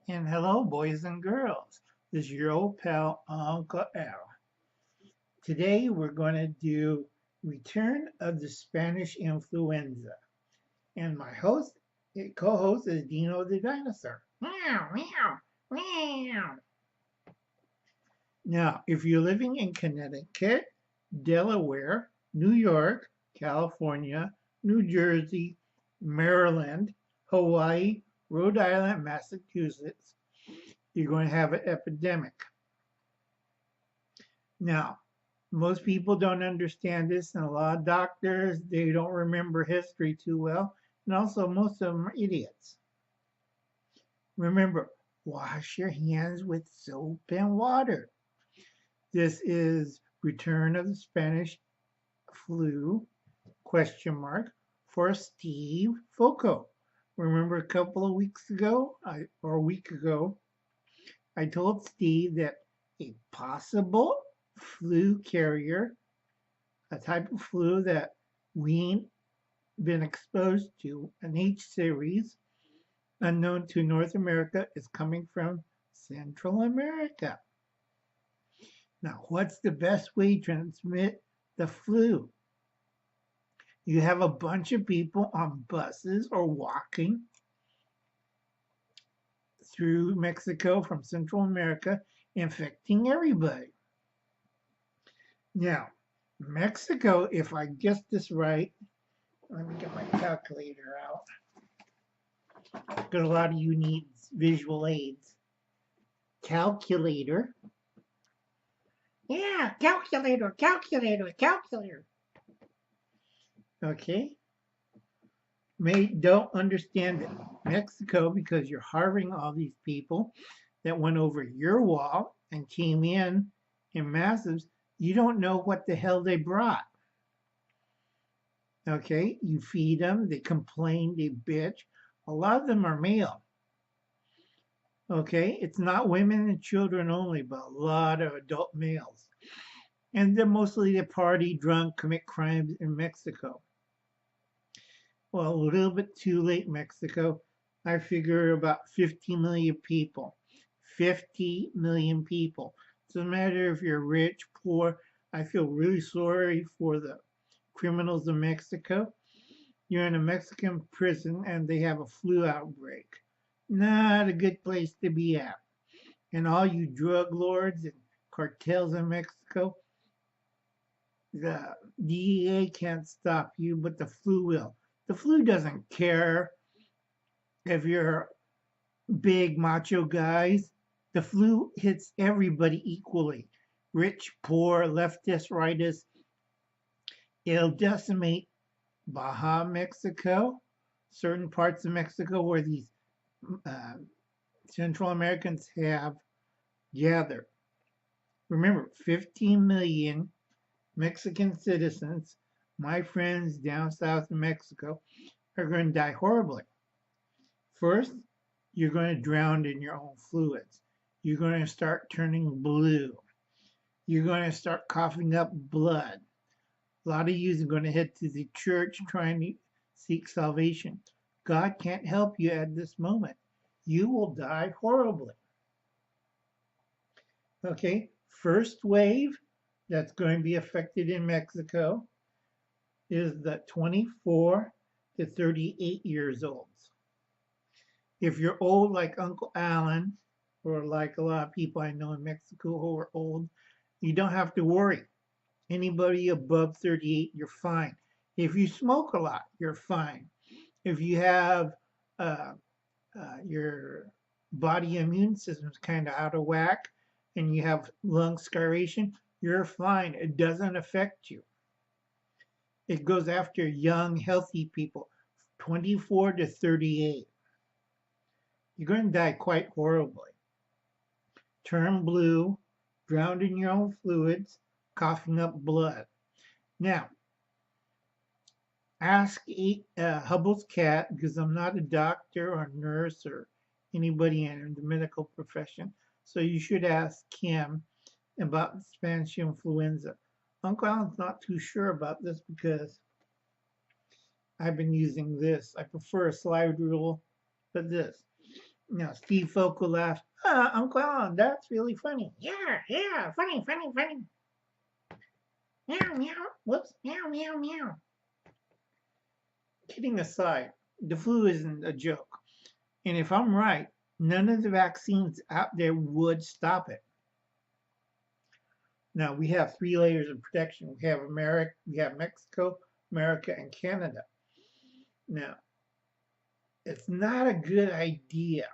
And hello, boys and girls. This is your old pal, Uncle Al. Today we're going to do Return of the Spanish Influenza. And my co-host is Dino the Dinosaur. Meow, meow, meow. Now, if you're living in Connecticut, Delaware, New York, California, New Jersey, Maryland, Hawaii, Rhode Island, Massachusetts, you're going to have an epidemic. Now, most people don't understand this, and a lot of doctors, they don't remember history too well, and also most of them are idiots. Remember, wash your hands with soap and water. This is Return of the Spanish Flu, for Steve Foco. Remember a couple of weeks ago, or a week ago, I told Steve that a possible flu carrier, a type of flu that we ain't been exposed to, an H series, unknown to North America, is coming from Central America. Now, what's the best way to transmit the flu? You have a bunch of people on buses or walking through Mexico from Central America, infecting everybody. Now, Mexico, if I guess this right, let me get my calculator out. Because a lot of you need visual aids. Calculator. Yeah, calculator. Okay. Don't understand it. Mexico, because you're harboring all these people that went over your wall and came in masses, you don't know what the hell they brought. Okay, you feed them, they complain, they bitch. A lot of them are male. Okay, it's not women and children only, but a lot of adult males. And they're mostly the party, drunk, commit crimes in Mexico. Well, a little bit too late, Mexico. I figure about 50 million people. 50 million people. Doesn't matter if you're rich, poor. I feel really sorry for the criminals in Mexico. You're in a Mexican prison and they have a flu outbreak. Not a good place to be at. And all you drug lords and cartels in Mexico, the DEA can't stop you, but the flu will. The flu doesn't care if you're big macho guys. The flu hits everybody equally. Rich, poor, leftist, rightist. It'll decimate Baja Mexico, certain parts of Mexico where these uh, Central Americans have gathered. Remember, 15 million Mexican citizens, my friends down south in Mexico, are going to die horribly. First, you're going to drown in your own fluids. You're going to start turning blue. You're going to start coughing up blood. A lot of you are going to head to the church trying to seek salvation. God can't help you at this moment. You will die horribly. Okay, first wave that's going to be affected in Mexico is the 24 to 38 years olds. If you're old like Uncle Alan, or like a lot of people I know in Mexico who are old, you don't have to worry. Anybody above 38, you're fine. If you smoke a lot, you're fine. If you have your body immune system's kind of out of whack and you have lung scarration, you're fine. It doesn't affect you. It goes after young, healthy people, 24 to 38. You're going to die quite horribly. Turn blue, drowned in your own fluids, coughing up blood. Now, ask Hubble's cat, because I'm not a doctor or nurse or anybody in the medical profession, so you should ask him about Spanish influenza. Uncle Alan's not too sure about this because I've been using this. I prefer a slide rule, but this. Now, Steve Foco laughed. Uncle Alan, that's really funny. Yeah, yeah, funny, funny, funny. Meow, meow. Whoops, meow, meow, meow. Kidding aside, the flu isn't a joke. And if I'm right, none of the vaccines out there would stop it. Now, we have three layers of protection. We have America, we have Mexico, America, and Canada. Now, it's not a good idea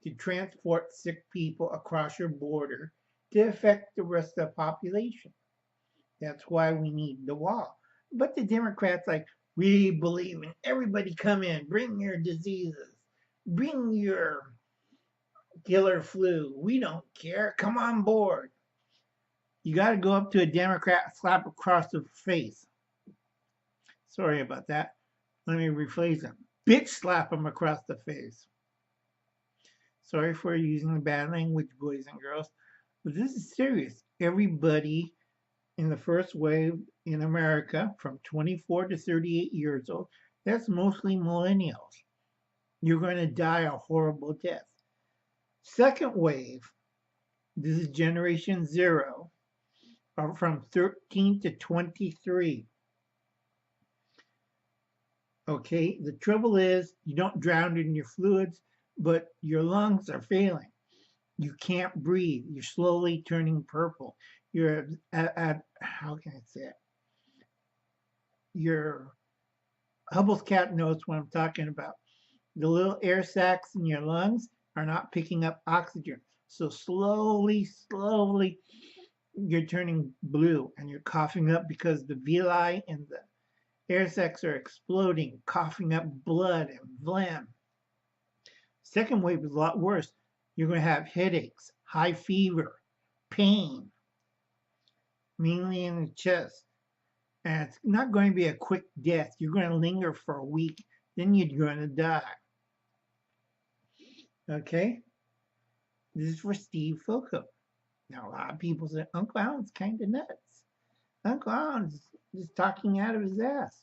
to transport sick people across your border to affect the rest of the population. That's why we need the wall. But the Democrats like, we believe in everybody come in, bring your diseases, bring your killer flu. We don't care. Come on board. You got to go up to a Democrat, slap across the face. Sorry about that. Let me rephrase them. Bitch slap them across the face. Sorry for using bad language, boys and girls. But this is serious. Everybody in the first wave in America from 24 to 38 years old, that's mostly millennials. You're going to die a horrible death. Second wave, this is Generation Zero, are from 13 to 23. Okay, the trouble is you don't drown in your fluids, but your lungs are failing. You can't breathe. You're slowly turning purple. You're at how can I say it? Your Hubble's cat knows what I'm talking about. The little air sacs in your lungs are not picking up oxygen. So slowly, slowly, you're turning blue and you're coughing up because the villi and the air sacs are exploding, coughing up blood and phlegm. Second wave is a lot worse. You're going to have headaches, high fever, pain, mainly in the chest. And it's not going to be a quick death. You're going to linger for a week, then you're going to die. Okay? This is for Steve Foco. Now, a lot of people say, Uncle Alan's kind of nuts. Uncle Alan's just talking out of his ass.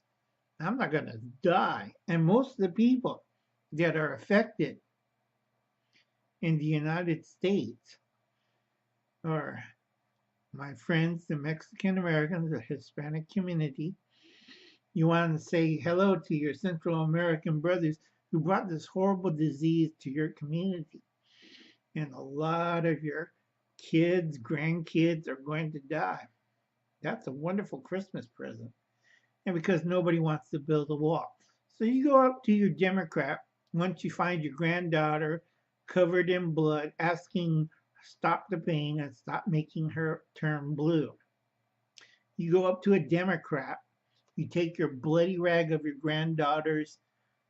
I'm not going to die. And most of the people that are affected in the United States are my friends, the Mexican Americans, the Hispanic community. You want to say hello to your Central American brothers who brought this horrible disease to your community. And a lot of your kids, grandkids are going to die. That's a wonderful Christmas present. And because nobody wants to build a wall. So you go up to your Democrat once you find your granddaughter covered in blood, asking stop the pain and stop making her turn blue. You go up to a Democrat, you take your bloody rag of your granddaughter's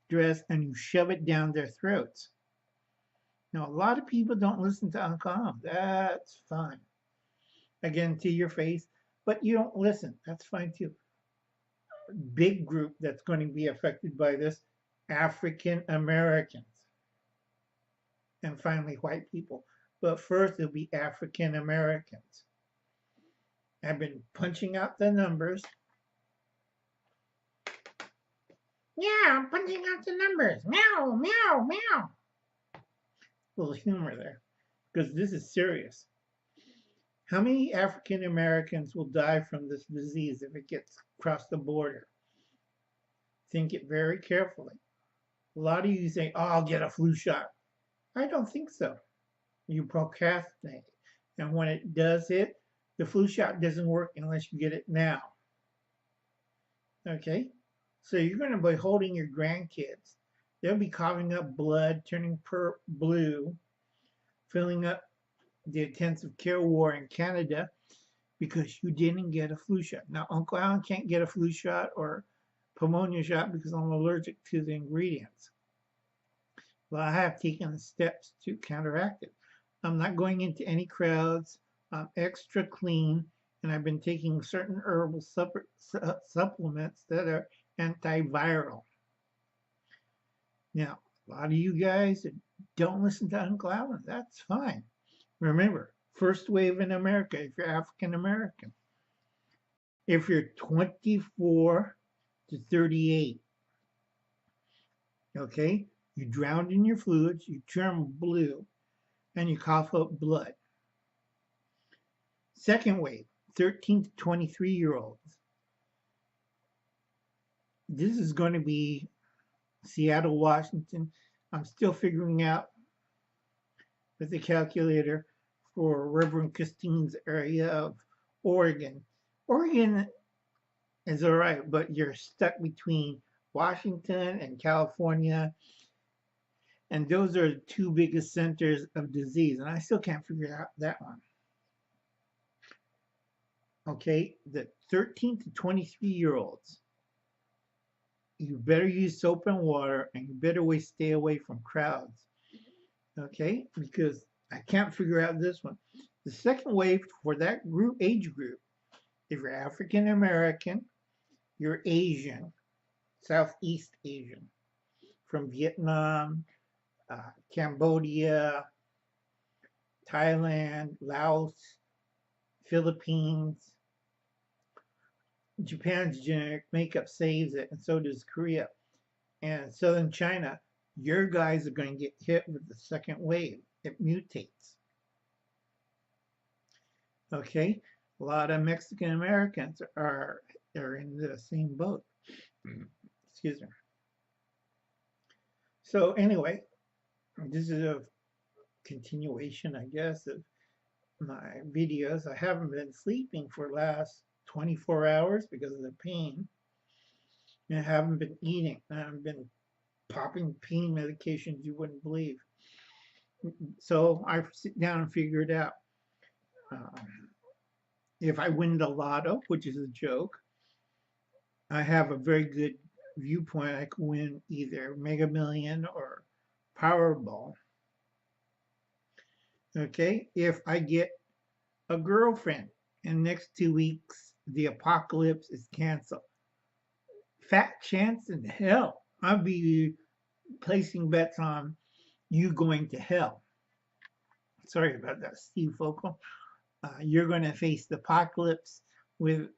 dress and you shove it down their throats. Now, a lot of people don't listen to Uncle Am. That's fine. Again, to your face, but you don't listen. That's fine too. Big group that's going to be affected by this, African Americans. And finally, white people. But first, it'll be African Americans. I've been punching out the numbers. Yeah, I'm punching out the numbers. Meow, meow, meow. A little humor there, because this is serious. How many African Americans will die from this disease if it gets across the border? Think it very carefully. A lot of you say, oh, I'll get a flu shot. I don't think so. You procrastinate. And when it does hit, the flu shot doesn't work unless you get it now. Okay? So you're going to be holding your grandkids. They'll be coughing up blood, turning blue, filling up the intensive care ward in Canada because you didn't get a flu shot. Now, Uncle Alan can't get a flu shot or pneumonia shot because I'm allergic to the ingredients. But I have taken the steps to counteract it. I'm not going into any crowds. I'm extra clean, and I've been taking certain herbal supplements that are antiviral. Now, a lot of you guys that don't listen to Uncle Alan, that's fine. Remember, first wave in America if you're African American. If you're 24 to 38, okay, You drown in your fluids, you turn blue, and you cough up blood. Second wave, 13 to 23-year-olds. This is going to be Seattle, Washington. I'm still figuring out with the calculator for Reverend Christine's area of Oregon. Oregon is all right, but you're stuck between Washington and California, and those are the two biggest centers of disease, and I still can't figure out that one. Okay, the 13 to 23-year-olds, you better use soap and water, and you better stay away from crowds. Okay, because I can't figure out this one. The second wave for that age group, if you're African American, you're Asian, Southeast Asian, from Vietnam, Cambodia, Thailand, Laos, Philippines. Japan's generic makeup saves it, and so does Korea. And southern China, your guys are going to get hit with the second wave. It mutates. Okay, a lot of Mexican Americans are in the same boat. Excuse me. So anyway, this is a continuation, I guess, of my videos. I haven't been sleeping for the last 24 hours because of the pain. And I haven't been eating. I've been popping pain medications you wouldn't believe. So I sit down and figure it out. If I win the lotto, which is a joke, I have a very good viewpoint. I could win either Mega Million or Powerball. Okay, if I get a girlfriend in the next 2 weeks, the apocalypse is canceled. Fat chance in hell. I'll be placing bets on you going to hell. Sorry about that, Steve Foco. You're going to face the apocalypse with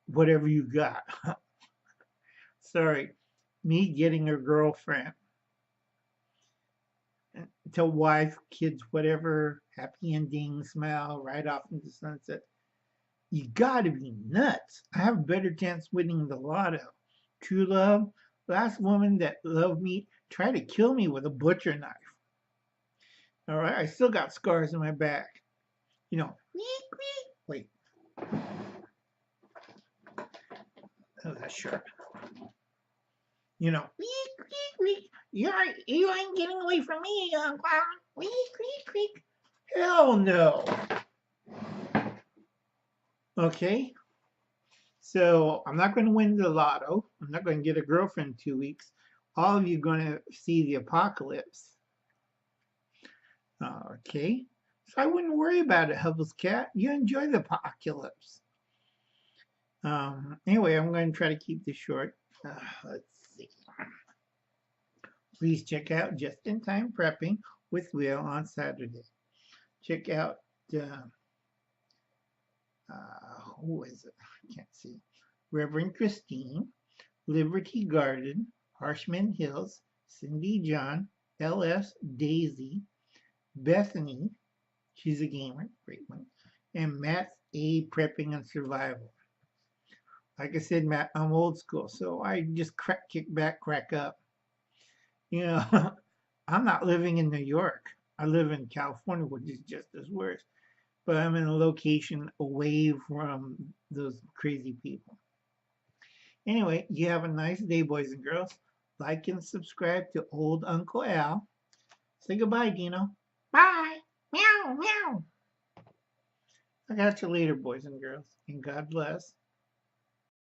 whatever you got. Sorry, me getting a girlfriend, to wife, kids, whatever, happy ending, smile, right off into sunset. You gotta be nuts. I have a better chance winning the lotto. True love, last woman that loved me tried to kill me with a butcher knife. All right, I still got scars in my back. You know, wait. Oh, that's sharp. You know, you ain't getting away from me, young clown. Hell no. Okay, so I'm not going to win the lotto. I'm not going to get a girlfriend in 2 weeks. All of you are going to see the apocalypse. Okay, so I wouldn't worry about it, Hubbles Cat. You enjoy the apocalypse. Anyway, I'm going to try to keep this short. Let's see. Please check out Just in Time Prepping with Will on Saturday. Check out who is it? I can't see. Reverend Christine, Liberty Garden, Harshman Hills, Cindy John, LS Daisy, Bethany, she's a gamer, great one, and Matt's A Prepping and Survival. Like I said, Matt, I'm old school, so I just kick back, crack up. You know, I'm not living in New York. I live in California, which is just as worse. But I'm in a location away from those crazy people. Anyway, you have a nice day, boys and girls. Like and subscribe to Old Uncle Al. Say goodbye, Dino. Bye. Meow, meow. I got you later, boys and girls. And God bless.